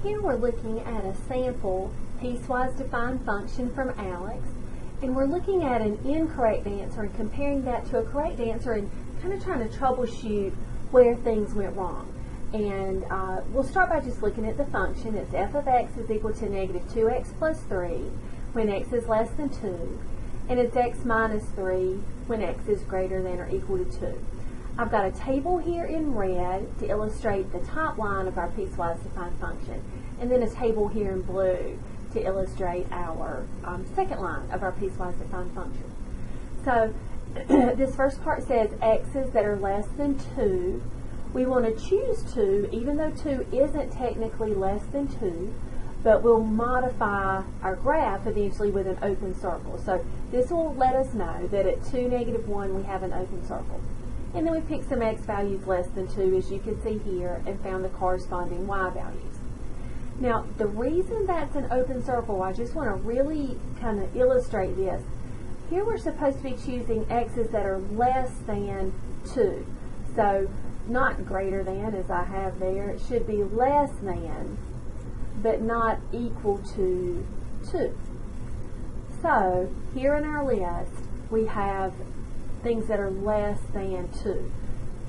Here we're looking at a sample piecewise defined function from Alex, and we're looking at an incorrect answer and comparing that to a correct answer and kind of trying to troubleshoot where things went wrong. And we'll start by just looking at the function. It's f of x is equal to negative 2x plus 3 when x is less than 2, and it's x minus 3 when x is greater than or equal to 2. I've got a table here in red to illustrate the top line of our piecewise defined function, and then a table here in blue to illustrate our second line of our piecewise defined function. So this first part says x's that are less than 2. We want to choose 2, even though 2 isn't technically less than 2, but we'll modify our graph eventually with an open circle. So this will let us know that at 2, negative 1, we have an open circle. And then we picked some x values less than 2, as you can see here, and found the corresponding y values. Now, the reason that's an open circle, I just want to really kind of illustrate this. Here we're supposed to be choosing x's that are less than 2. So, not greater than, as I have there. It should be less than, but not equal to 2. So, here in our list, we have things that are less than 2.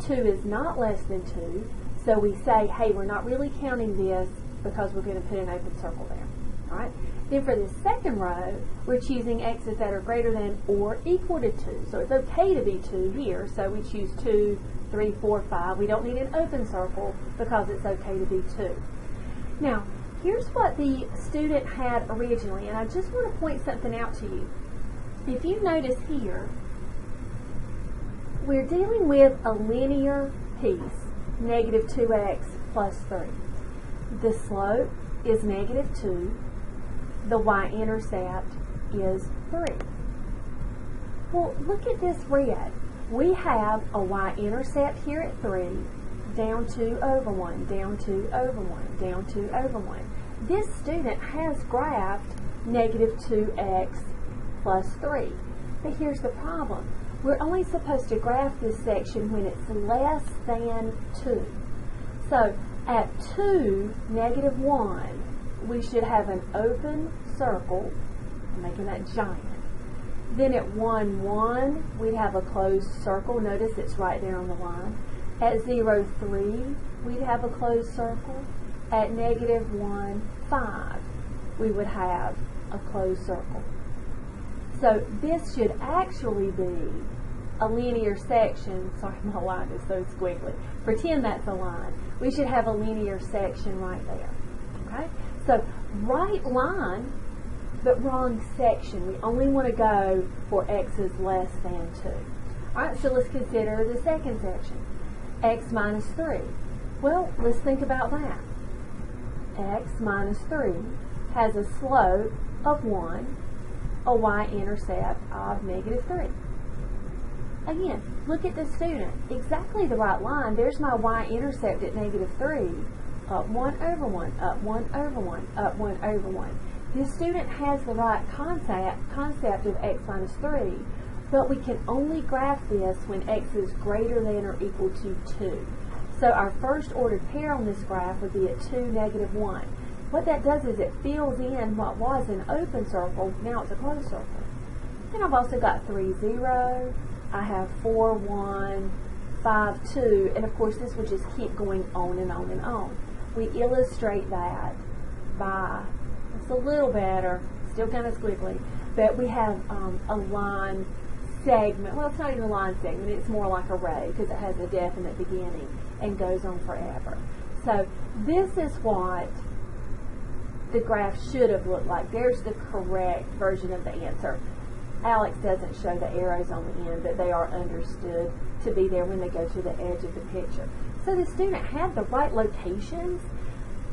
2 is not less than 2, so we say, hey, we're not really counting this because we're going to put an open circle there. All right? Then for the second row, we're choosing x's that are greater than or equal to 2. So it's okay to be 2 here, so we choose 2, 3, 4, 5. We don't need an open circle because it's okay to be 2. Now, here's what the student had originally, and I just want to point something out to you. If you notice here, we're dealing with a linear piece, negative 2x plus 3. The slope is negative 2. The y-intercept is 3. Well, look at this red. We have a y-intercept here at 3, down 2 over 1, down 2 over 1, down 2 over 1. This student has graphed negative 2x plus 3. But here's the problem. We're only supposed to graph this section when it's less than 2. So at 2, negative 1, we should have an open circle. I'm making that giant. Then at 1, 1, we'd have a closed circle. Notice it's right there on the line. At 0, 3, we'd have a closed circle. At negative 1, 5, we would have a closed circle. So this should actually be a linear section. Sorry, my line is so squiggly. Pretend that's a line. We should have a linear section right there. Okay? So right line, but wrong section. We only want to go for x's less than 2. Alright, so let's consider the second section. X minus 3. Well, let's think about that. X minus 3 has a slope of 1, a y-intercept of negative 3. Again, look at the student. Exactly the right line. There's my y-intercept at negative 3. Up 1 over 1, up 1 over 1, up 1 over 1. This student has the right concept of x minus 3, but we can only graph this when x is greater than or equal to 2. So our first ordered pair on this graph would be at 2, negative 1. What that does is it fills in what was an open circle, now it's a closed circle. Then I've also got 3, 0. I have 4, 1, 5, 2, and of course this would just keep going on and on and on. We illustrate that by, it's a little better, still kind of squiggly, but we have a line segment. Well, it's not even a line segment, it's more like a ray because it has a definite beginning and goes on forever. So this is what the graph should have looked like. There's the correct version of the answer. Alex doesn't show the arrows on the end, but they are understood to be there when they go to the edge of the picture. So the student had the right locations,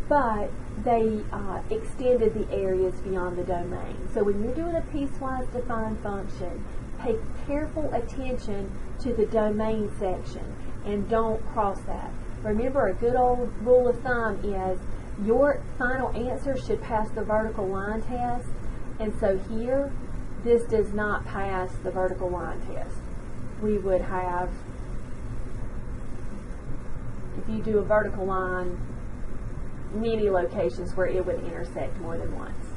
but they extended the areas beyond the domain. So when you're doing a piecewise defined function, pay careful attention to the domain section and don't cross that. Remember, a good old rule of thumb is your final answer should pass the vertical line test, and so here this does not pass the vertical line test. We would have, if you do a vertical line many locations where it would intersect more than once.